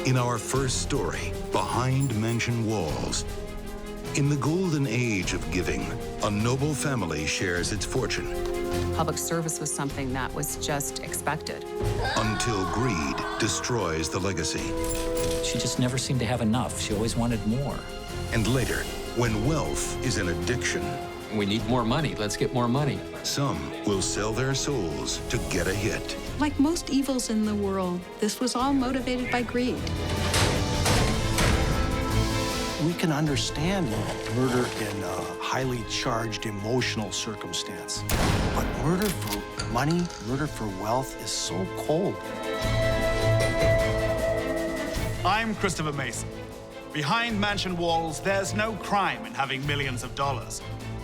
In our first story, Behind Mansion Walls. In the golden age of giving, a noble family shares its fortune. Public service was something that was just expected. Until greed destroys the legacy. She just never seemed to have enough. She always wanted more. And later, when wealth is an addiction, we need more money. Let's get more money. some will sell their souls to get a hit. Like most evils in the world, this was all motivated by greed. We can understand murder in a highly charged emotional circumstance. But murder for money, murder for wealth is so cold. I'm Christopher Mason. Behind mansion walls, there's no crime in having millions of dollars.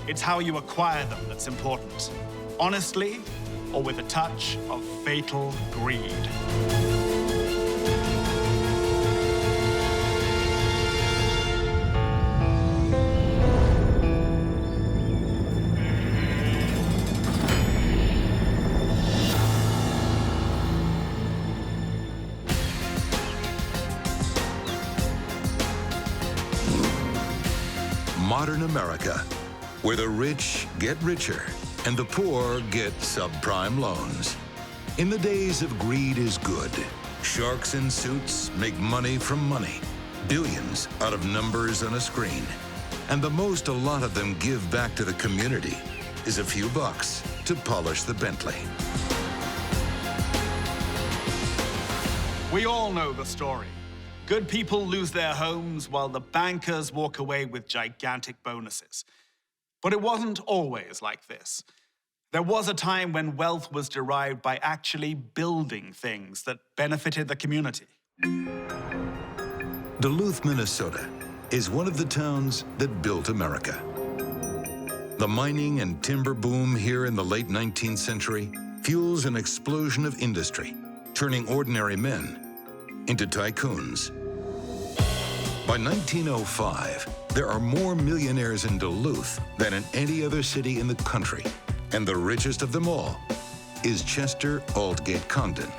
It's how you acquire them that's important. Honestly, or with a touch of fatal greed. Modern America, where the rich get richer and the poor get subprime loans. In the days of greed is good, sharks in suits make money from money, billions out of numbers on a screen. And the most a lot of them give back to the community is a few bucks to polish the Bentley. We all know the story. Good people lose their homes while the bankers walk away with gigantic bonuses. But it wasn't always like this. There was a time when wealth was derived by actually building things that benefited the community. Duluth, Minnesota is one of the towns that built America. The mining and timber boom here in the late 19th century fuels an explosion of industry, turning ordinary men into tycoons. By 1905, there are more millionaires in Duluth than in any other city in the country, and the richest of them all is Chester Aldgate Congdon.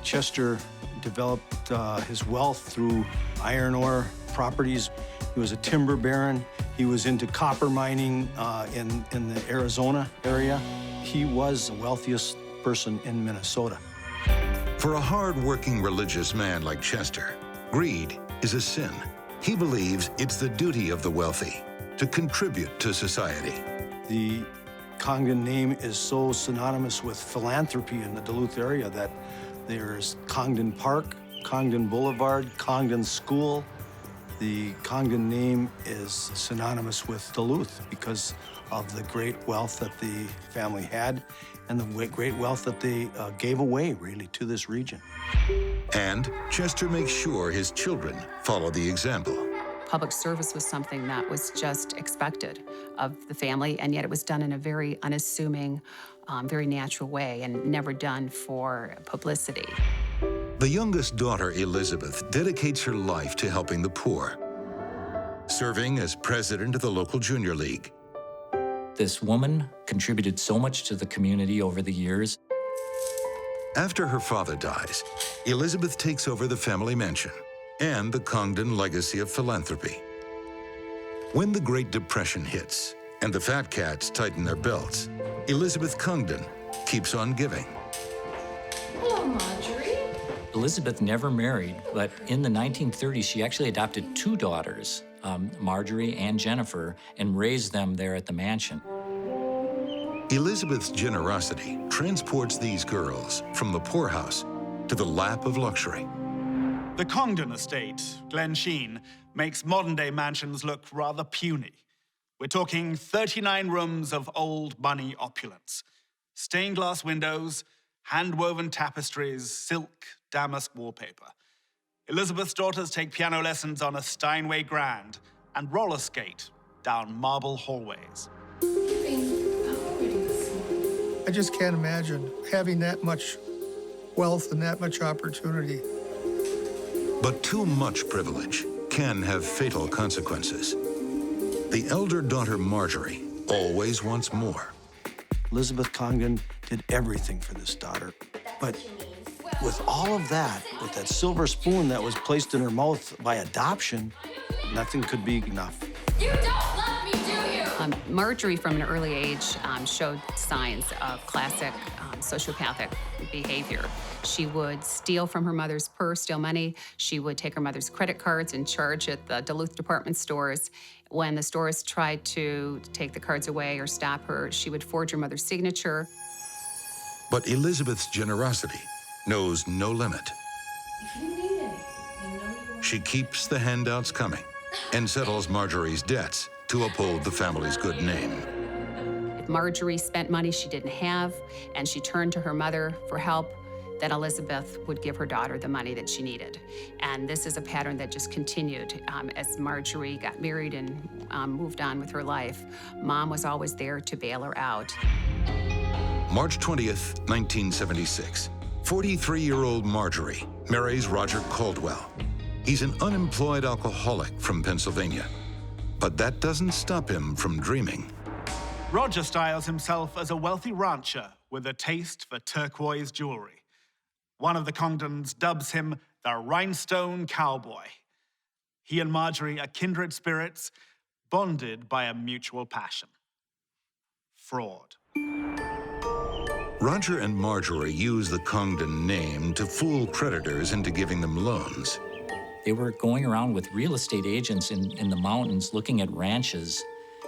Chester developed his wealth through iron ore properties. He was a timber baron. He was into copper mining in the Arizona area. He was the wealthiest person in Minnesota. For a hard-working religious man like Chester, greed is a sin. He believes it's the duty of the wealthy to contribute to society. The Congdon name is so synonymous with philanthropy in the Duluth area that there's Congdon Park, Congdon Boulevard, Congdon School. The Congdon name is synonymous with Duluth because of the great wealth that the family had and the great wealth that they gave away, really, to this region. And Chester makes sure his children follow the example. Public service was something that was just expected of the family, and yet it was done in a very unassuming, very natural way and never done for publicity. The youngest daughter, Elisabeth, dedicates her life to helping the poor, serving as president of the local junior league. This woman contributed so much to the community over the years. After her father dies, Elisabeth takes over the family mansion and the Congdon legacy of philanthropy. When the Great Depression hits and the fat cats tighten their belts, Elisabeth Congdon keeps on giving. Hello, Marjorie. Elizabeth never married, but in the 1930s, she actually adopted two daughters, Marjorie and Jennifer, and raised them there at the mansion. Elisabeth's generosity transports these girls from the poorhouse to the lap of luxury. The Congdon estate, Glen Sheen, makes modern-day mansions look rather puny. We're talking 39 rooms of old money opulence. Stained glass windows, hand-woven tapestries, silk, damask wallpaper. Elizabeth's daughters take piano lessons on a Steinway Grand and roller skate down marble hallways. I just can't imagine having that much wealth and that much opportunity. But too much privilege can have fatal consequences. The elder daughter, Marjorie, always wants more. Elisabeth Congdon did everything for this daughter, but with all of that, with that silver spoon that was placed in her mouth by adoption, nothing could be enough. You don't love me, do you? Marjorie, from an early age, showed signs of classic sociopathic behavior. She would steal from her mother's purse, steal money. She would take her mother's credit cards and charge at the Duluth department stores. When the stores tried to take the cards away or stop her, she would forge her mother's signature. But Elisabeth's generosity knows no limit. If you need anything, you know you She keeps the handouts coming and settles Marjorie's debts to uphold the family's good name. If Marjorie spent money she didn't have and she turned to her mother for help, then Elisabeth would give her daughter the money that she needed. And this is a pattern that just continued. As Marjorie got married and moved on with her life, Mom was always there to bail her out. March 20th, 1976. 43-year-old Marjorie marries Roger Caldwell. He's an unemployed alcoholic from Pennsylvania. But that doesn't stop him from dreaming. Roger styles himself as a wealthy rancher with a taste for turquoise jewelry. One of the Congdons dubs him the Rhinestone Cowboy. He and Marjorie are kindred spirits, bonded by a mutual passion: fraud. Roger and Marjorie use the Congdon name to fool creditors into giving them loans. They were going around with real estate agents in the mountains looking at ranches,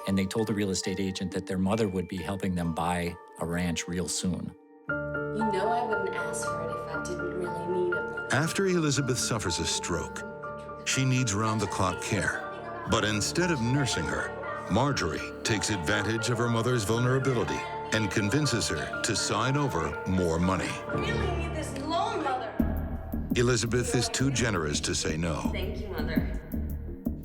and they told the real estate agent that their mother would be helping them buy a ranch real soon. You know I wouldn't ask for it if I didn't really need it. After Elisabeth suffers a stroke, she needs round-the-clock care. But instead of nursing her, Marjorie takes advantage of her mother's vulnerability and convinces her to sign over more money. I really need this loan, Mother. Elisabeth is too generous to say no. Thank you, Mother.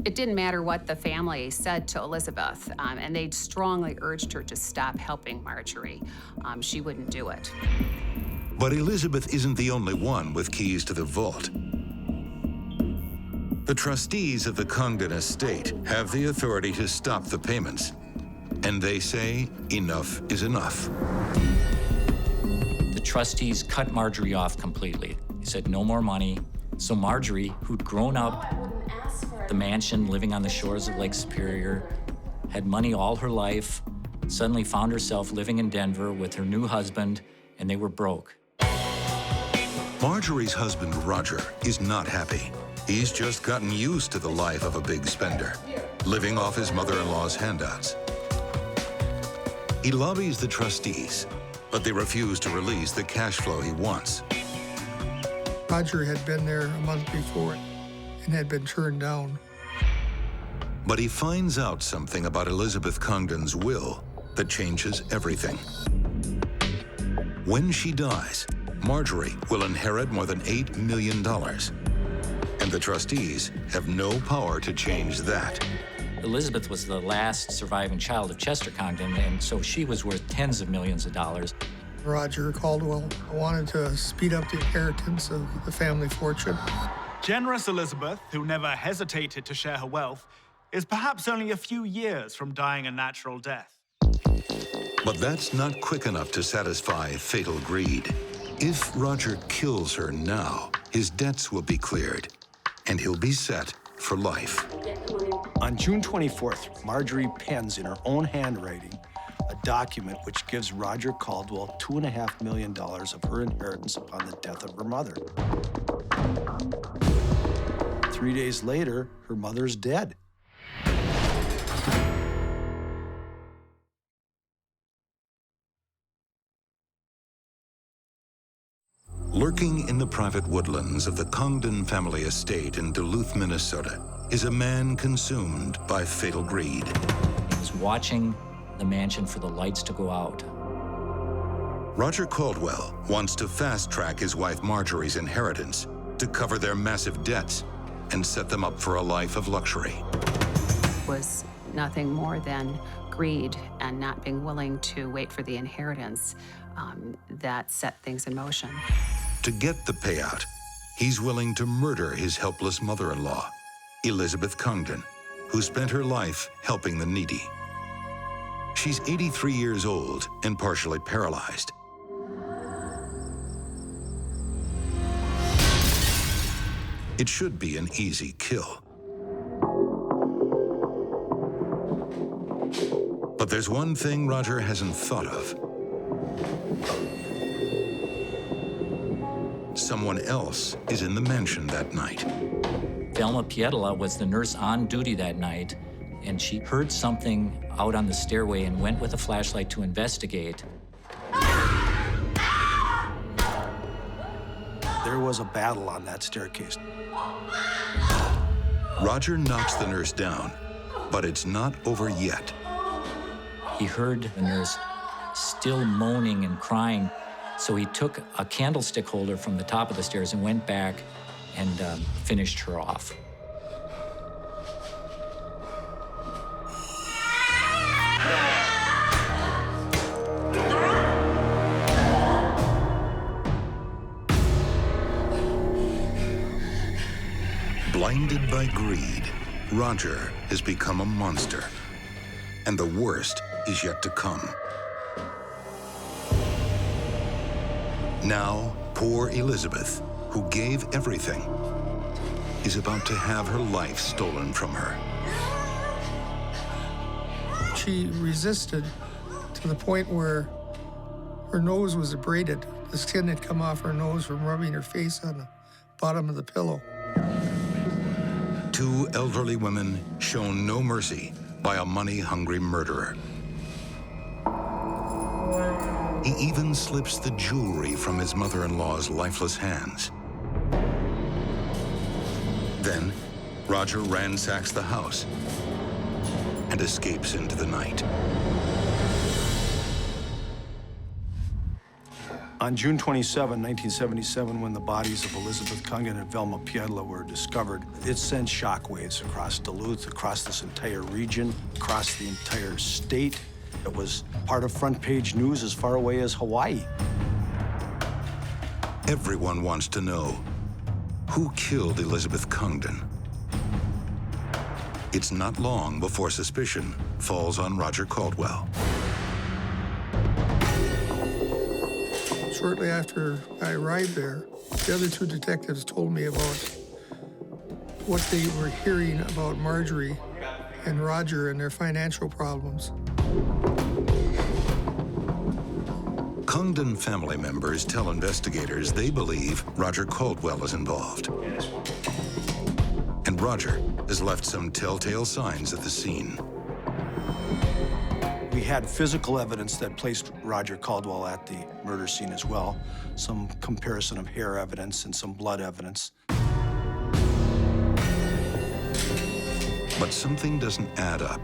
It didn't matter what the family said to Elisabeth, and they strongly urged her to stop helping Marjorie. She wouldn't do it. But Elisabeth isn't the only one with keys to the vault. The trustees of the Congdon estate have the authority to stop the payments. And they say enough is enough. The trustees cut Marjorie off completely. They said no more money. So Marjorie, who'd grown up I wouldn't ask for it. the mansion living on the shores of Lake Superior, had money all her life, suddenly found herself living in Denver with her new husband, and they were broke. Marjorie's husband, Roger, is not happy. He's just gotten used to the life of a big spender, living off his mother-in-law's handouts. He lobbies the trustees, but they refuse to release the cash flow he wants. Roger had been there a month before and had been turned down. But he finds out something about Elisabeth Congdon's will that changes everything. When she dies, Marjorie will inherit more than $8 million. And the trustees have no power to change that. Elisabeth was the last surviving child of Chester Congdon, and so she was worth tens of millions of dollars. Roger Caldwell wanted to speed up the inheritance of the family fortune. Generous Elisabeth, who never hesitated to share her wealth, is perhaps only a few years from dying a natural death. But that's not quick enough to satisfy fatal greed. If Roger kills her now, his debts will be cleared, and he'll be set for life. On June 24th, Marjorie pens in her own handwriting a document which gives Roger Caldwell $2.5 million of her inheritance upon the death of her mother. 3 days later, her mother's dead. Lurking in the private woodlands of the Congdon family estate in Duluth, Minnesota, is a man consumed by fatal greed. He was watching the mansion for the lights to go out. Roger Caldwell wants to fast-track his wife Marjorie's inheritance to cover their massive debts and set them up for a life of luxury. It was nothing more than greed and not being willing to wait for the inheritance that set things in motion. To get the payout, he's willing to murder his helpless mother-in-law, Elisabeth Congdon, who spent her life helping the needy. She's 83 years old and partially paralyzed. It should be an easy kill. But there's one thing Roger hasn't thought of. Someone else is in the mansion that night. Velma Pietola was the nurse on duty that night, and she heard something out on the stairway and went with a flashlight to investigate. There was a battle on that staircase. Roger knocks the nurse down, but it's not over yet. He heard the nurse still moaning and crying, so he took a candlestick holder from the top of the stairs and went back and finished her off. Blinded by greed, Roger has become a monster. And the worst is yet to come. Now, poor Elisabeth, who gave everything, is about to have her life stolen from her. She resisted to the point where her nose was abraded. The skin had come off her nose from rubbing her face on the bottom of the pillow. Two elderly women shown no mercy by a money-hungry murderer. He even slips the jewelry from his mother-in-law's lifeless hands. Then, Roger ransacks the house and escapes into the night. On June 27, 1977, when the bodies of Elisabeth Congdon and Velma Pietola were discovered, it sent shockwaves across Duluth, across this entire region, across the entire state. It was part of front-page news as far away as Hawaii. Everyone wants to know, who killed Elisabeth Congdon? It's not long before suspicion falls on Roger Caldwell. Shortly after I arrived there, the other two detectives told me about what they were hearing about Marjorie and Roger and their financial problems. Congdon family members tell investigators they believe Roger Caldwell is involved. And Roger has left some telltale signs at the scene. We had physical evidence that placed Roger Caldwell at the murder scene as well. Some comparison of hair evidence and some blood evidence. But something doesn't add up.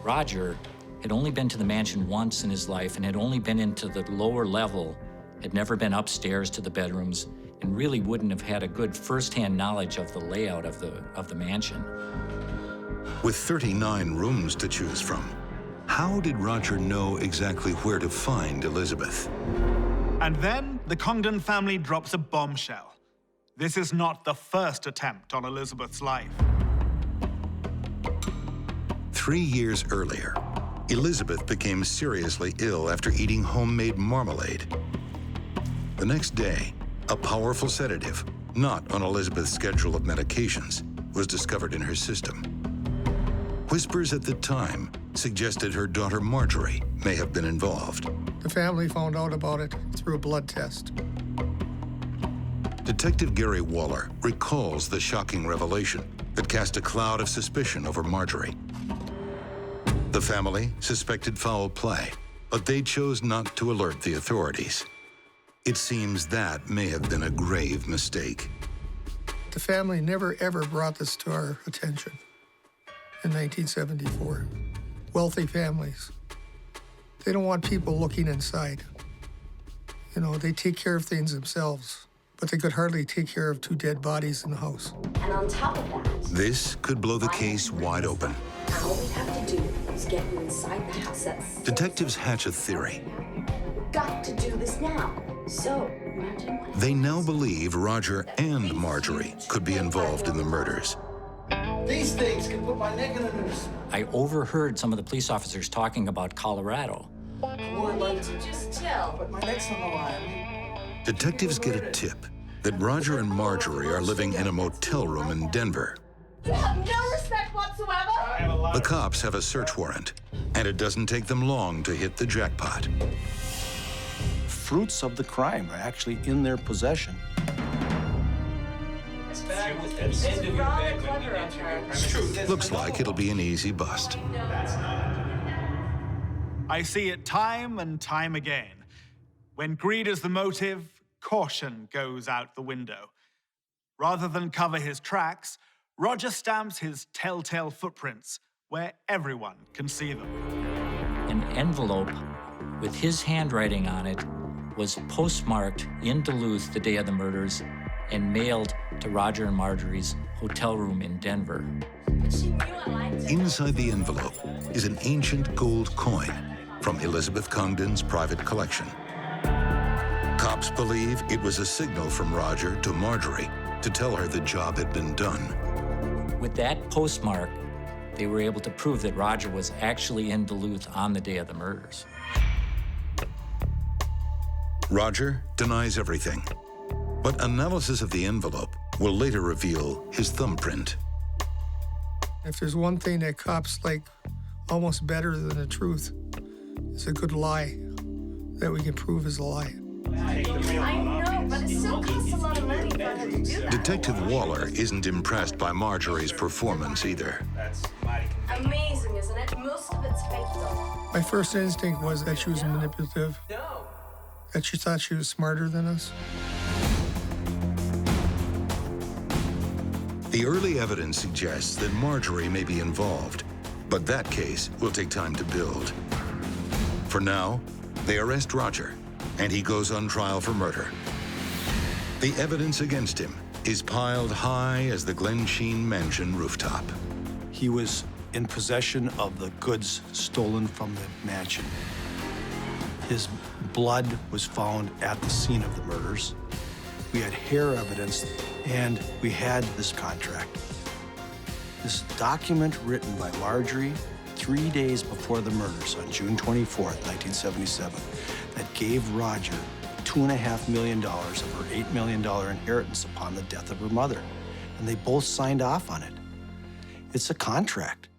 Roger had only been to the mansion once in his life and had only been into the lower level, had never been upstairs to the bedrooms, and really wouldn't have had a good first-hand knowledge of the layout of the mansion. With 39 rooms to choose from, how did Roger know exactly where to find Elisabeth? And then the Congdon family drops a bombshell. This is not the first attempt on Elisabeth's life. 3 years earlier, Elisabeth became seriously ill after eating homemade marmalade. The next day, a powerful sedative, not on Elisabeth's schedule of medications, was discovered in her system. Whispers at the time suggested her daughter Marjorie may have been involved. The family found out about it through a blood test. Detective Gary Waller recalls the shocking revelation that cast a cloud of suspicion over Marjorie. The family suspected foul play, but they chose not to alert the authorities. It seems that may have been a grave mistake. The family never, ever brought this to our attention in 1974. Wealthy families, they don't want people looking inside. You know, they take care of things themselves, but they could hardly take care of 2 dead bodies in the house. And on top of that, This could blow the case wide open. all we have to do is get you inside the house. Detectives hatch a theory. We've got to do this now. So, imagine what They now believe Roger and Marjorie could be involved in the murders. These things can put my neck in a noose. I overheard some of the police officers talking about Colorado. you need to just chill. But my neck's on the line. Detectives get a tip that Roger and Marjorie are living in a motel room in Denver. You have no respect whatsoever. The cops have a search warrant, and it doesn't take them long to hit the jackpot. Fruits of the crime are actually in their possession. Rather clever of her. Looks like it'll be an easy bust. I see it time and time again. When greed is the motive, caution goes out the window. Rather than cover his tracks, Roger stamps his telltale footprints where everyone can see them. An envelope with his handwriting on it was postmarked in Duluth the day of the murders and mailed to Roger and Marjorie's hotel room in Denver. But she knew I liked it. Inside the envelope is an ancient gold coin from Elisabeth Congdon's private collection. Cops believe it was a signal from Roger to Marjorie to tell her the job had been done. With that postmark, they were able to prove that Roger was actually in Duluth on the day of the murders. Roger denies everything, but analysis of the envelope will later reveal his thumbprint. If there's one thing that cops like almost better than the truth, it's a good lie that we can prove is a lie. I know, but it still costs a lot of money for her to do that. Detective Waller isn't impressed by Marjorie's performance either. Amazing, isn't it? Most of it's fake, though. My first instinct was that she was manipulative, that she thought she was smarter than us. The early evidence suggests that Marjorie may be involved, but that case will take time to build. For now, they arrest Roger, and he goes on trial for murder. The evidence against him is piled high as the Glensheen mansion rooftop. He was in possession of the goods stolen from the mansion. His blood was found at the scene of the murders. We had hair evidence, and we had this contract. This document written by Marjorie 3 days before the murders on June 24th, 1977, that gave Roger $2.5 million of her $8 million inheritance upon the death of her mother. And they both signed off on it. It's a contract.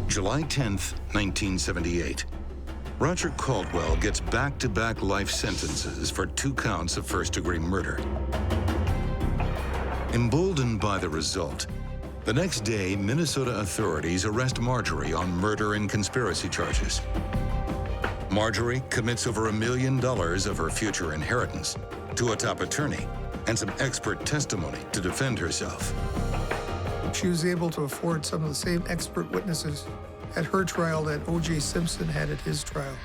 July 10th, 1978. Roger Caldwell gets back-to-back life sentences for 2 counts of first-degree murder. Emboldened by the result, the next day, Minnesota authorities arrest Marjorie on murder and conspiracy charges. Marjorie commits over $1 million of her future inheritance to a top attorney and some expert testimony to defend herself. She was able to afford some of the same expert witnesses at her trial that O.J. Simpson had at his trial.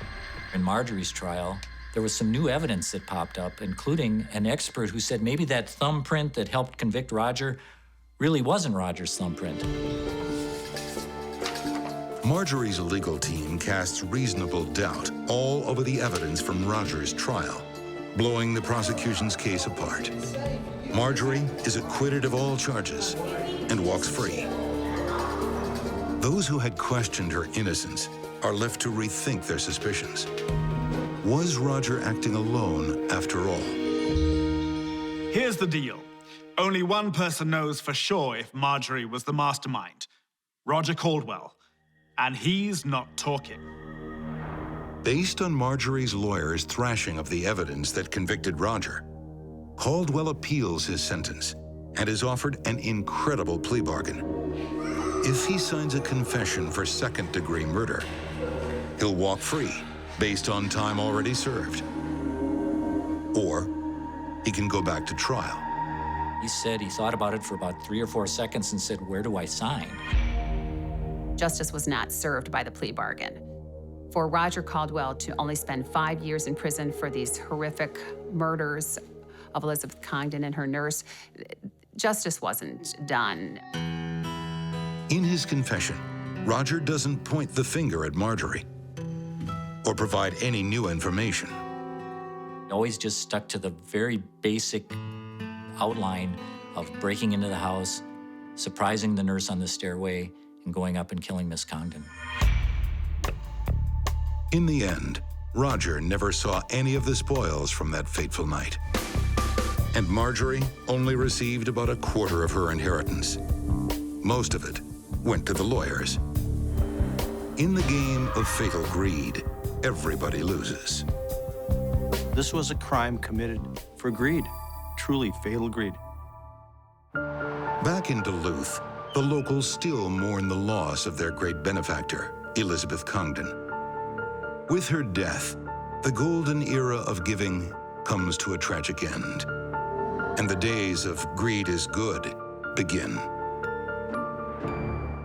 In Marjorie's trial, there was some new evidence that popped up, including an expert who said maybe that thumbprint that helped convict Roger really wasn't Roger's thumbprint. Marjorie's legal team casts reasonable doubt all over the evidence from Roger's trial, blowing the prosecution's case apart. Marjorie is acquitted of all charges and walks free. Those who had questioned her innocence are left to rethink their suspicions. Was Roger acting alone after all? Here's the deal. Only one person knows for sure if Marjorie was the mastermind, Roger Caldwell, and he's not talking. Based on Marjorie's lawyer's thrashing of the evidence that convicted Roger, Caldwell appeals his sentence and is offered an incredible plea bargain. If he signs a confession for second-degree murder, he'll walk free based on time already served. Or he can go back to trial. He said he thought about it for about 3 or 4 seconds and said, "Where do I sign?" Justice was not served by the plea bargain. For Roger Caldwell to only spend 5 years in prison for these horrific murders of Elisabeth Congdon and her nurse, justice wasn't done. In his confession, Roger doesn't point the finger at Marjorie or provide any new information. He always just stuck to the very basic outline of breaking into the house, surprising the nurse on the stairway, and going up and killing Miss Congdon. In the end, Roger never saw any of the spoils from that fateful night. And Marjorie only received about a quarter of her inheritance. Most of it went to the lawyers. In the game of fatal greed, everybody loses. This was a crime committed for greed, truly fatal greed. Back in Duluth, the locals still mourn the loss of their great benefactor, Elisabeth Congdon. With her death, the golden era of giving comes to a tragic end, and the days of greed is good begin.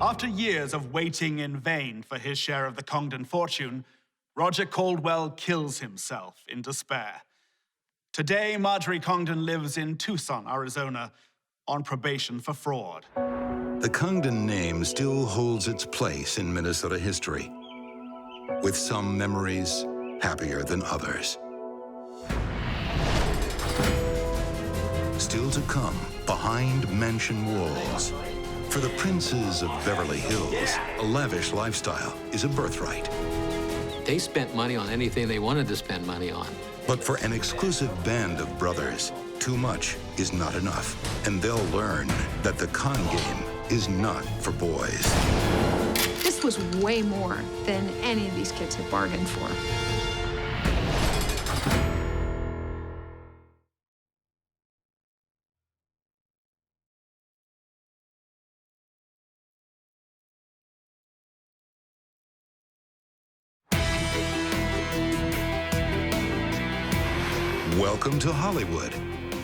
After years of waiting in vain for his share of the Congdon fortune, Roger Caldwell kills himself in despair. Today, Marjorie Congdon lives in Tucson, Arizona, on probation for fraud. The Congdon name still holds its place in Minnesota history, with some memories happier than others. Still to come, behind mansion walls. For the princes of Beverly Hills, a lavish lifestyle is a birthright. They spent money on anything they wanted to spend money on. But for an exclusive band of brothers, too much is not enough. And they'll learn that the con game is not for boys. This was way more than any of these kids had bargained for. Welcome to Hollywood,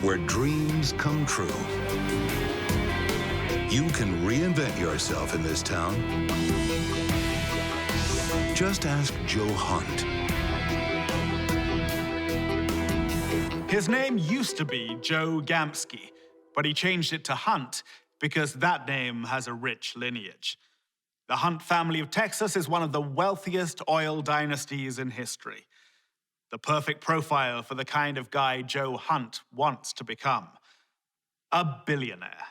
where dreams come true. You can reinvent yourself in this town. Just ask Joe Hunt. His name used to be Joe Gamsky, but he changed it to Hunt because that name has a rich lineage. The Hunt family of Texas is one of the wealthiest oil dynasties in history. The perfect profile for the kind of guy Joe Hunt wants to become. A billionaire.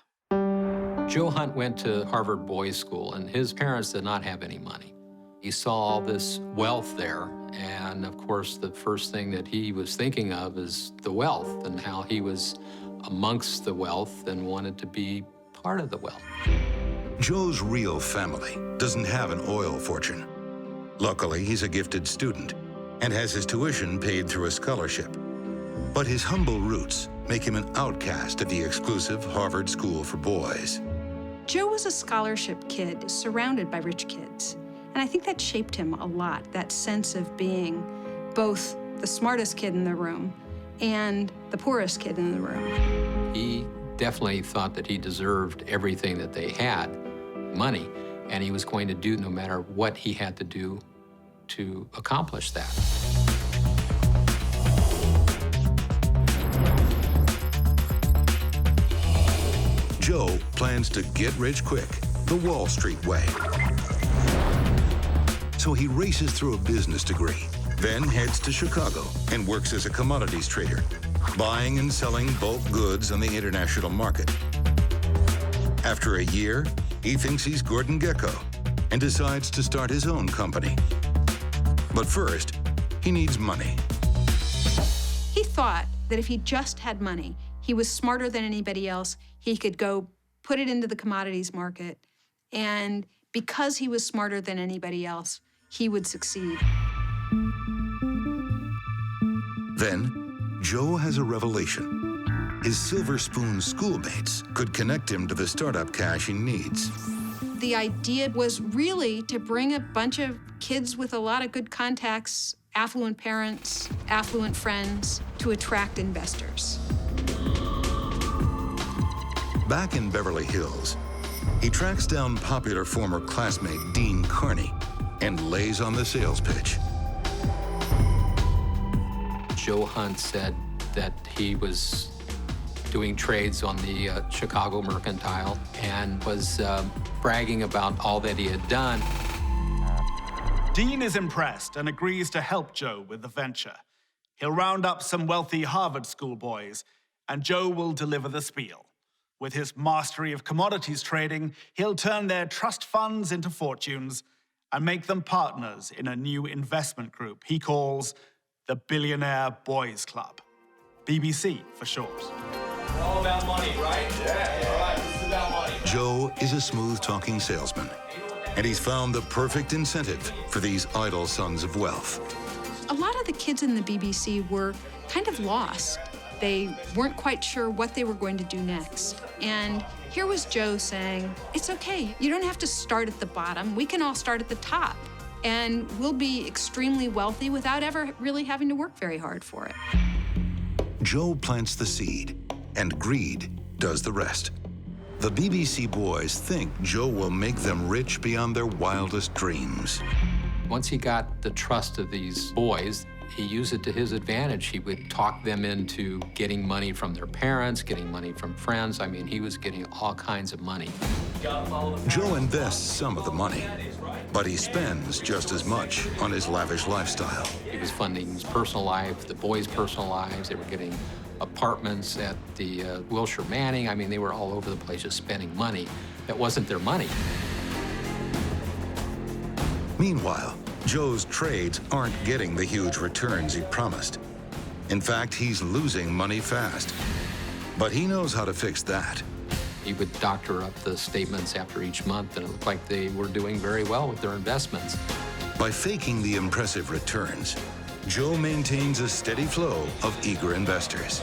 Joe Hunt went to Harvard Boys School, and his parents did not have any money. He saw all this wealth there, and of course, the first thing that he was thinking of is the wealth and how he was amongst the wealth and wanted to be part of the wealth. Joe's real family doesn't have an oil fortune. Luckily, he's a gifted student and has his tuition paid through a scholarship. But his humble roots make him an outcast at the exclusive Harvard School for Boys. Joe was a scholarship kid surrounded by rich kids. And I think that shaped him a lot, that sense of being both the smartest kid in the room and the poorest kid in the room. He definitely thought that he deserved everything that they had, money, and he was going to do no matter what he had to do to accomplish that. Joe plans to get rich quick, the Wall Street way. So he races through a business degree, then heads to Chicago and works as a commodities trader, buying and selling bulk goods on the international market. After a year, he thinks he's Gordon Gekko and decides to start his own company. But first, he needs money. He thought that if he just had money, he was smarter than anybody else. He could go put it into the commodities market, and because he was smarter than anybody else, he would succeed. Then, Joe has a revelation. His Silver Spoon schoolmates could connect him to the startup cash he needs. The idea was really to bring a bunch of kids with a lot of good contacts, affluent parents, affluent friends, to attract investors. Back in Beverly Hills, he tracks down popular former classmate Dean Kearney and lays on the sales pitch. Joe Hunt said that he was doing trades on the Chicago Mercantile and was bragging about all that he had done. Dean is impressed and agrees to help Joe with the venture. He'll round up some wealthy Harvard School boys, and Joe will deliver the spiel. With his mastery of commodities trading, he'll turn their trust funds into fortunes, and make them partners in a new investment group he calls the Billionaire Boys Club, BBC for short. We're all about money, right? Yeah, all right, this is about money. Joe is a smooth-talking salesman, and he's found the perfect incentive for these idle sons of wealth. A lot of the kids in the BBC were kind of lost. They weren't quite sure what they were going to do next. And here was Joe saying, it's okay, you don't have to start at the bottom. We can all start at the top. And we'll be extremely wealthy without ever really having to work very hard for it. Joe plants the seed, and greed does the rest. The BBC boys think Joe will make them rich beyond their wildest dreams. Once he got the trust of these boys, he used it to his advantage. He would talk them into getting money from their parents, getting money from friends. I mean, he was getting all kinds of money. Joe invests some of the money, but he spends just as much on his lavish lifestyle. He was funding his personal life, the boys' personal lives. They were getting apartments at the Wilshire Manning. I mean, they were all over the place just spending money that wasn't their money. Meanwhile, Joe's trades aren't getting the huge returns he promised. In fact, he's losing money fast. But he knows how to fix that. He would doctor up the statements after each month, and it looked like they were doing very well with their investments. By faking the impressive returns, Joe maintains a steady flow of eager investors.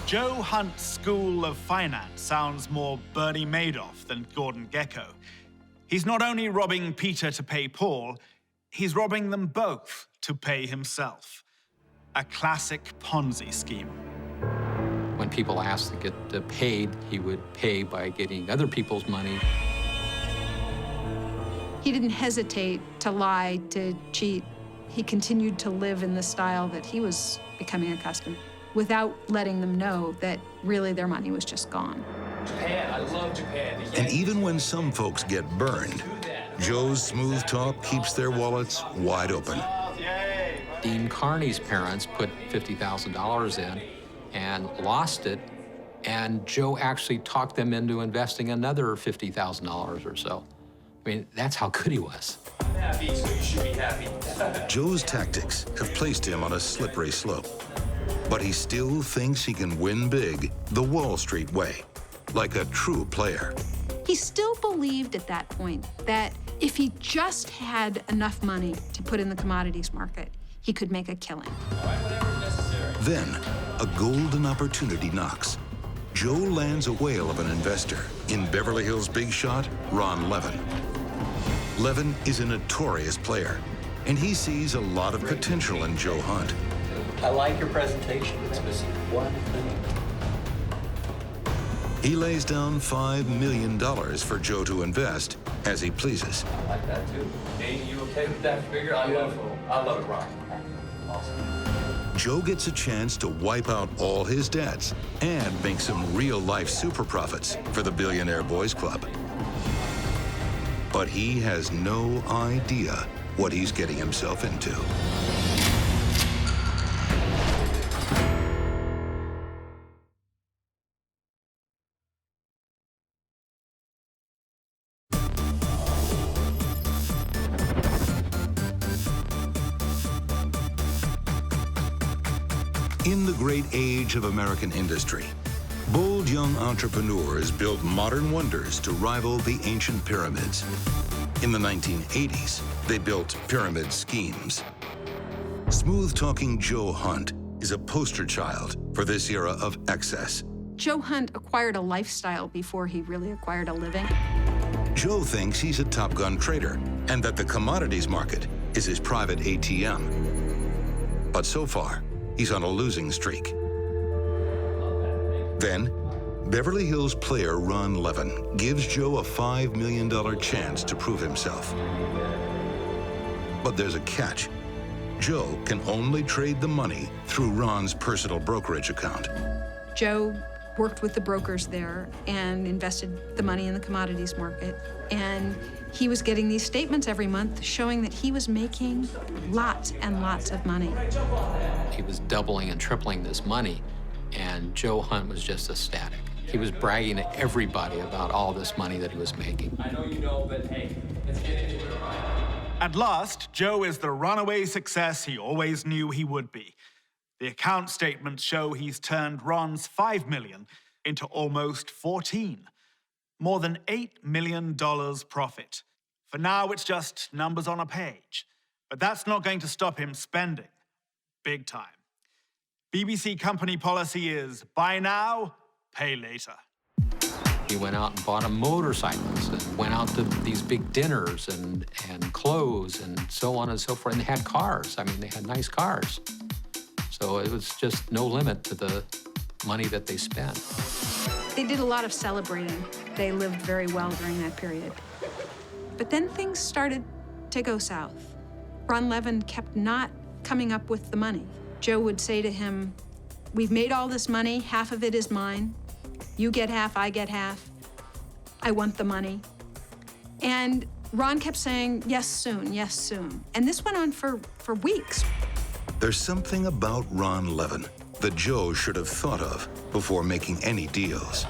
Joe Hunt's School of Finance sounds more Bernie Madoff than Gordon Gekko. He's not only robbing Peter to pay Paul, he's robbing them both to pay himself. A classic Ponzi scheme. When people asked to get paid, he would pay by getting other people's money. He didn't hesitate to lie, to cheat. He continued to live in the style that he was becoming accustomed, without letting them know that really their money was just gone. Japan, I love Japan. And even when some folks get burned, Joe's smooth talk keeps their wallets wide open. Dean Kearney's parents put $50,000 in and lost it, and Joe actually talked them into investing another $50,000 or so. I mean, that's how good he was. Happy, so you should be happy. Joe's tactics have placed him on a slippery slope, but he still thinks he can win big the Wall Street way, like a true player. He still believed at that point that if he just had enough money to put in the commodities market, he could make a killing. Then, a golden opportunity knocks. Joe lands a whale of an investor in Beverly Hills big shot, Ron Levin. Levin is a notorious player, and he sees a lot of potential in Joe Hunt. I like your presentation. It's missing one thing. He lays down $5 million for Joe to invest as he pleases. I like that too. Hey, you okay with that figure? I love it, Ron. Awesome. Joe gets a chance to wipe out all his debts and make some real-life super profits for the Billionaire Boys Club. But he has no idea what he's getting himself into. In the great age of American industry, bold young entrepreneurs built modern wonders to rival the ancient pyramids. In the 1980s, they built pyramid schemes. Smooth-talking Joe Hunt is a poster child for this era of excess. Joe Hunt acquired a lifestyle before he really acquired a living. Joe thinks he's a Top Gun trader and that the commodities market is his private ATM. But so far, he's on a losing streak. Then, Beverly Hills player Ron Levin gives Joe a $5 million chance to prove himself. But there's a catch. Joe can only trade the money through Ron's personal brokerage account. Joe worked with the brokers there and invested the money in the commodities market. And he was getting these statements every month showing that he was making lots and lots of money. He was doubling and tripling this money, and Joe Hunt was just ecstatic. He was bragging to everybody about all this money that he was making. I know you know, but hey, let's get into it, all right? At last, Joe is the runaway success he always knew he would be. The account statements show he's turned Ron's $5 million into almost 14. More than $8 million profit. For now, it's just numbers on a page. But that's not going to stop him spending. Big time. BBC company policy is buy now, pay later. He went out and bought a motorcycles and went out to these big dinners and clothes and so on and so forth. And they had cars. I mean, they had nice cars. So it was just no limit to the money that they spent. They did a lot of celebrating. They lived very well during that period. But then things started to go south. Ron Levin kept not coming up with the money. Joe would say to him, "We've made all this money, half of it is mine. You get half, I get half. I want the money." And Ron kept saying, "Yes, soon, yes, soon." And this went on for weeks. There's something about Ron Levin that Joe should have thought of before making any deals.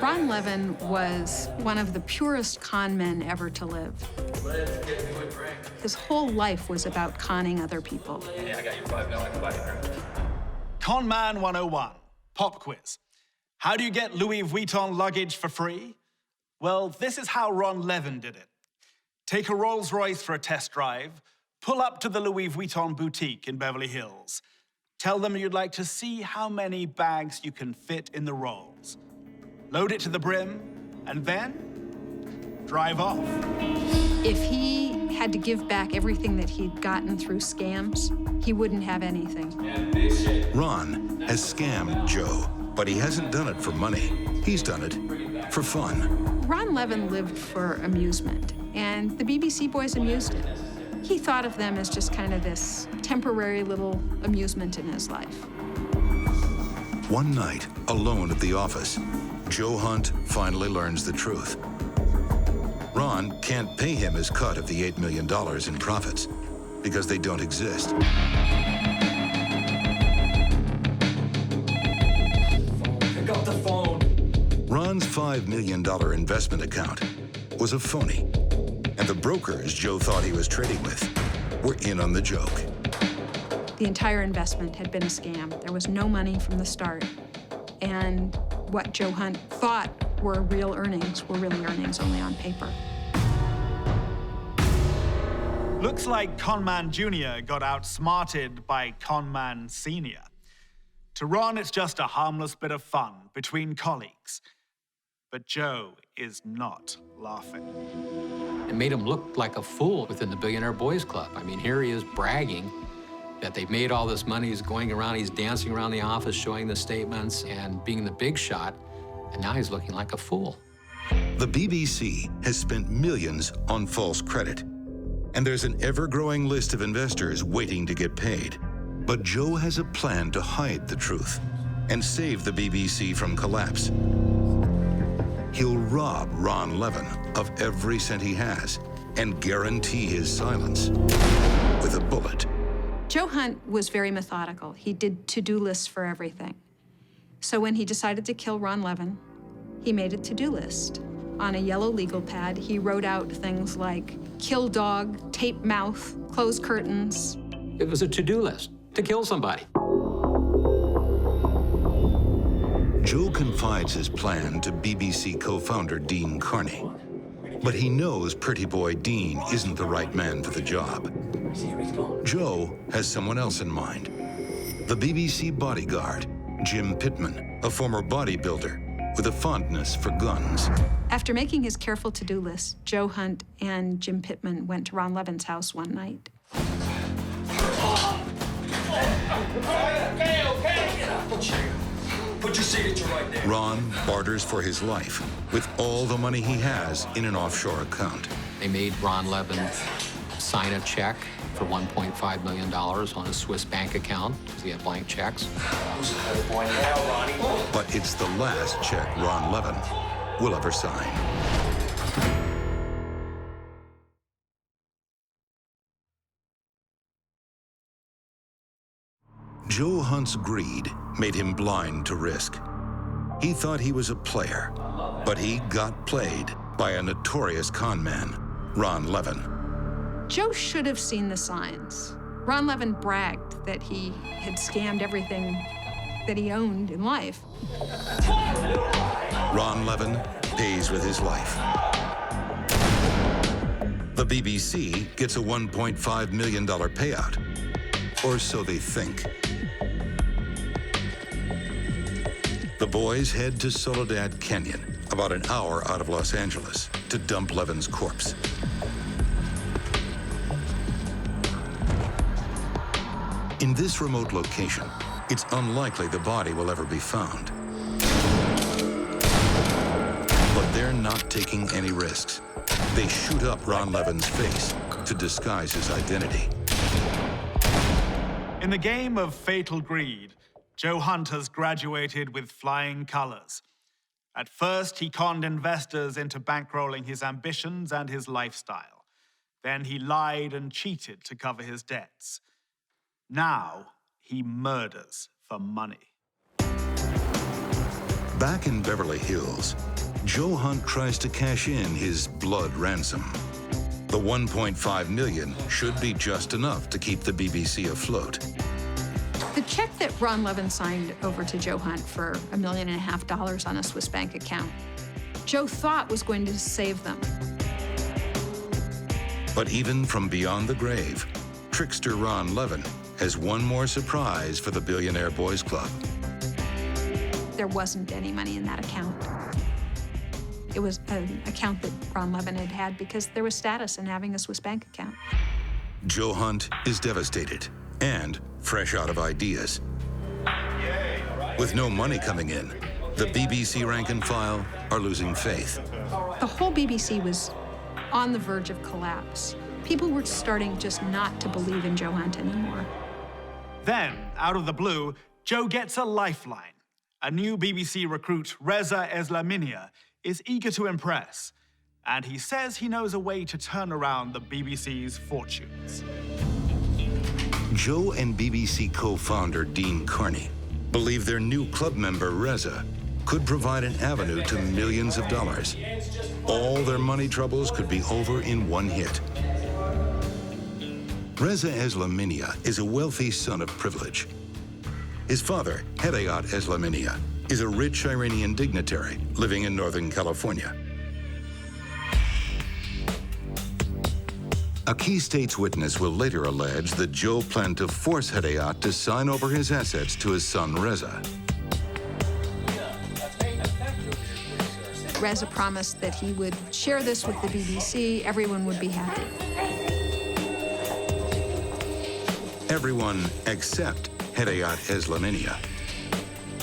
Ron Levin was one of the purest con men ever to live. His whole life was about conning other people. Yeah, I got your $5 million. I can buy you a drink. Con Man 101, pop quiz. How do you get Louis Vuitton luggage for free? Well, this is how Ron Levin did it. Take a Rolls Royce for a test drive, pull up to the Louis Vuitton boutique in Beverly Hills. Tell them you'd like to see how many bags you can fit in the Rolls. Load it to the brim, and then drive off. If he had to give back everything that he'd gotten through scams, he wouldn't have anything. Ron has scammed Joe, but he hasn't done it for money. He's done it for fun. Ron Levin lived for amusement, and the BBC boys amused him. He thought of them as just kind of this temporary little amusement in his life. One night, alone at the office, Joe Hunt finally learns the truth. Ron can't pay him his cut of the $8 million in profits because they don't exist. Pick up the phone. Ron's $5 million investment account was a phony, and the brokers Joe thought he was trading with were in on the joke. The entire investment had been a scam. There was no money from the start. And what Joe Hunt thought were real earnings were really earnings only on paper. Looks like Conman Jr. got outsmarted by Conman Sr. To Ron, it's just a harmless bit of fun between colleagues. But Joe is not laughing. It made him look like a fool within the Billionaire Boys Club. I mean, here he is bragging that they've made all this money. He's going around, he's dancing around the office, showing the statements and being the big shot, and now he's looking like a fool. The BBC has spent millions on false credit, and there's an ever-growing list of investors waiting to get paid. But Joe has a plan to hide the truth and save the BBC from collapse. He'll rob Ron Levin of every cent he has and guarantee his silence with a bullet. Joe Hunt was very methodical. He did to-do lists for everything. So when he decided to kill Ron Levin, he made a to-do list. On a yellow legal pad, he wrote out things like kill dog, tape mouth, close curtains. It was a to-do list to kill somebody. Joe confides his plan to BBC co-founder Dean Kearney. But he knows pretty boy Dean isn't the right man for the job. Joe has someone else in mind. The BBC bodyguard, Jim Pittman, a former bodybuilder with a fondness for guns. After making his careful to-do list, Joe Hunt and Jim Pittman went to Ron Levin's house one night. Okay. Put your signature right there. Ron barters for his life with all the money he has in an offshore account. They made Ron Levin sign a check for $1.5 million on a Swiss bank account because he had blank checks. But it's the last check Ron Levin will ever sign. Joe Hunt's greed made him blind to risk. He thought he was a player, but he got played by a notorious con man, Ron Levin. Joe should have seen the signs. Ron Levin bragged that he had scammed everything that he owned in life. Ron Levin pays with his life. The BBC gets a $1.5 million payout, or so they think. The boys head to Soledad Canyon, about an hour out of Los Angeles, to dump Levin's corpse. In this remote location, it's unlikely the body will ever be found. But they're not taking any risks. They shoot up Ron Levin's face to disguise his identity. In the game of fatal greed, Joe Hunt has graduated with flying colors. At first, he conned investors into bankrolling his ambitions and his lifestyle. Then he lied and cheated to cover his debts. Now, he murders for money. Back in Beverly Hills, Joe Hunt tries to cash in his blood ransom. The $1.5 million should be just enough to keep the BBC afloat. The check that Ron Levin signed over to Joe Hunt for $1.5 million on a Swiss bank account, Joe thought was going to save them. But even from beyond the grave, trickster Ron Levin has one more surprise for the Billionaire Boys Club. There wasn't any money in that account. It was an account that Ron Levin had had because there was status in having a Swiss bank account. Joe Hunt is devastated and fresh out of ideas. With no money coming in, the BBC rank and file are losing faith. The whole BBC was on the verge of collapse. People were starting just not to believe in Joe Hunt anymore. Then, out of the blue, Joe gets a lifeline. A new BBC recruit, Reza Eslaminia, is eager to impress, and he says he knows a way to turn around the BBC's fortunes. Joe and BBC co-founder Dean Kearney believe their new club member, Reza, could provide an avenue to millions of dollars. All their money troubles could be over in one hit. Reza Eslaminia is a wealthy son of privilege. His father, Hedayat Eslaminia, is a rich Iranian dignitary living in Northern California. A key state's witness will later allege that Joe planned to force Hedayat to sign over his assets to his son, Reza. Reza promised that he would share this with the BBC, everyone would be happy. Everyone except Hedayat Eslaminia.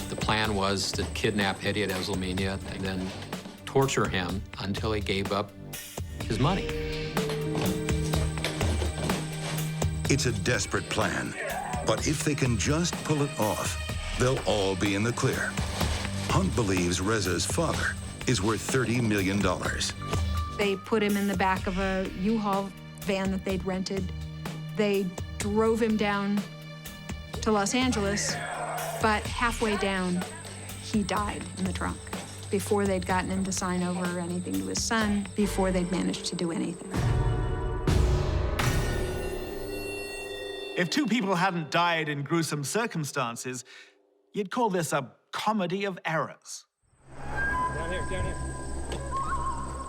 The plan was to kidnap Hedayat Eslaminia and then torture him until he gave up his money. It's a desperate plan, but if they can just pull it off, they'll all be in the clear. Hunt believes Reza's father is worth $30 million. They put him in the back of a U-Haul van that they'd rented. They drove him down to Los Angeles, but halfway down, he died in the trunk before they'd gotten him to sign over anything to his son, before they'd managed to do anything. If two people hadn't died in gruesome circumstances, you'd call this a comedy of errors. Down here.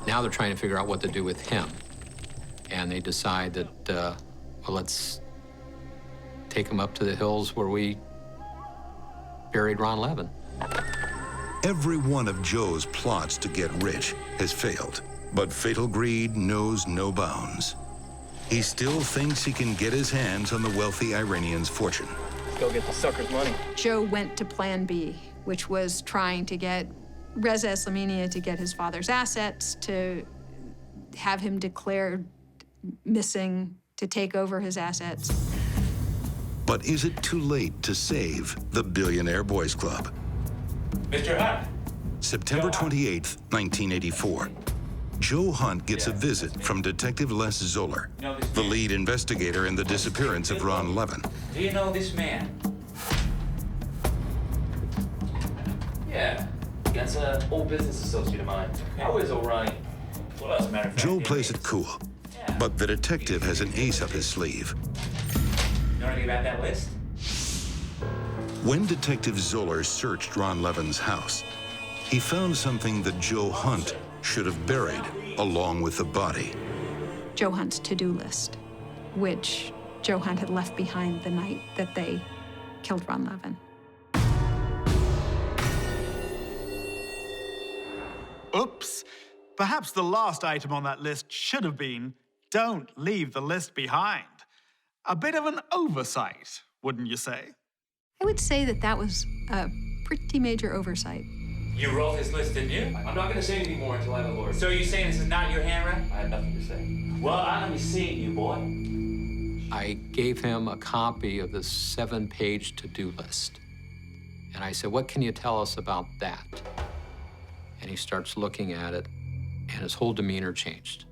Now they're trying to figure out what to do with him. And they decide that, well, let's take him up to the hills where we buried Ron Levin. Every one of Joe's plots to get rich has failed, but fatal greed knows no bounds. He still thinks he can get his hands on the wealthy Iranian's fortune. Let's go get the sucker's money. Joe went to Plan B, which was trying to get Reza Eslaminia to get his father's assets, to have him declared missing, to take over his assets. But is it too late to save the Billionaire Boys Club? Mr. Hunt. September 28th, 1984. Joe Hunt gets a visit from Detective Les Zoller, the lead investigator in the disappearance of Ron Levin. Do you know this man? Yeah, that's an old business associate of mine. How is O'Ryan? Well, as a matter of fact, Joe plays it cool. But the detective has an ace up his sleeve. You know anything about that list? When Detective Zoller searched Ron Levin's house, he found something that Joe Hunt should have buried along with the body. Joe Hunt's to-do list, which Joe Hunt had left behind the night that they killed Ron Levin. Oops. Perhaps the last item on that list should have been, don't leave the list behind. A bit of an oversight, wouldn't you say? I would say that that was a pretty major oversight. You wrote this list, didn't you? I'm not going to say anything more until I have a lawyer. So you're saying this is not your handwriting? I have nothing to say. Well, I'm gonna be seeing you, boy. I gave him a copy of this 7-page to-do list. And I said, what can you tell us about that? And he starts looking at it, and his whole demeanor changed.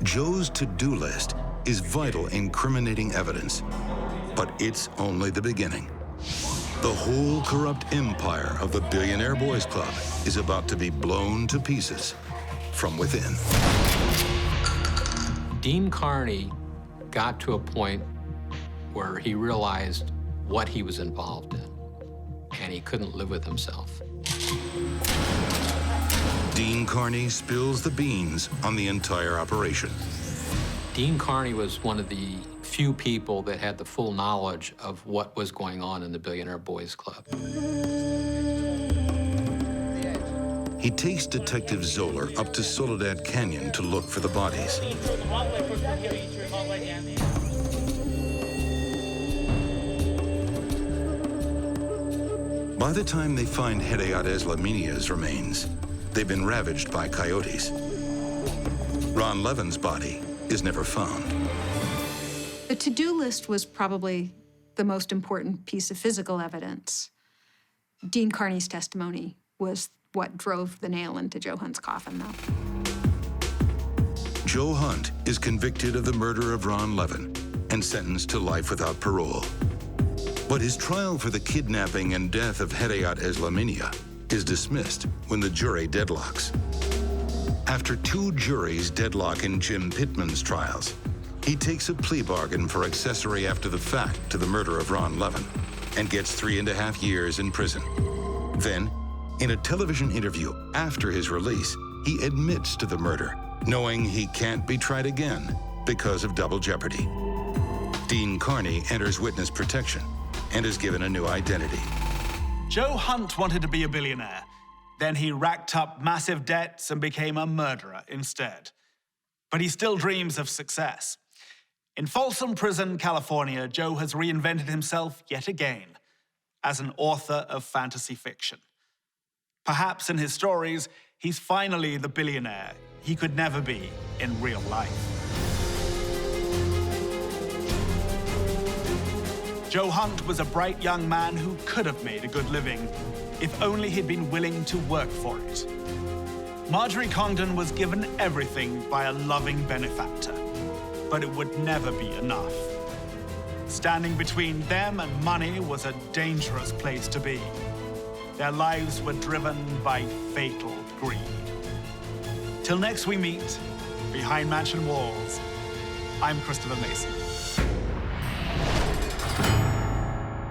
Joe's to-do list is vital incriminating evidence, but it's only the beginning. The whole corrupt empire of the Billionaire Boys Club is about to be blown to pieces from within. Dean Kearney got to a point where he realized what he was involved in, and he couldn't live with himself. Dean Kearney spills the beans on the entire operation. Dean Kearney was one of the few people that had the full knowledge of what was going on in the Billionaire Boys Club. He takes Detective Zoller up to Soledad Canyon to look for the bodies. By the time they find Hedayat Eslaminia's remains, they've been ravaged by coyotes. Ron Levin's body is never found. The to-do list was probably the most important piece of physical evidence. Dean Kearney's testimony was what drove the nail into Joe Hunt's coffin, though. Joe Hunt is convicted of the murder of Ron Levin and sentenced to life without parole. But his trial for the kidnapping and death of Hedayat Eslaminia is dismissed when the jury deadlocks. After 2 juries deadlock in Jim Pittman's trials, he takes a plea bargain for accessory after the fact to the murder of Ron Levin and gets 3.5 years in prison. Then, in a television interview after his release, he admits to the murder, knowing he can't be tried again because of double jeopardy. Dean Kearney enters witness protection and is given a new identity. Joe Hunt wanted to be a billionaire. Then he racked up massive debts and became a murderer instead. But he still dreams of success. In Folsom Prison, California, Joe has reinvented himself yet again as an author of fantasy fiction. Perhaps in his stories, he's finally the billionaire he could never be in real life. Joe Hunt was a bright young man who could have made a good living if only he'd been willing to work for it. Marjorie Congdon was given everything by a loving benefactor, but it would never be enough. Standing between them and money was a dangerous place to be. Their lives were driven by fatal greed. Till next we meet, behind mansion walls, I'm Christopher Mason.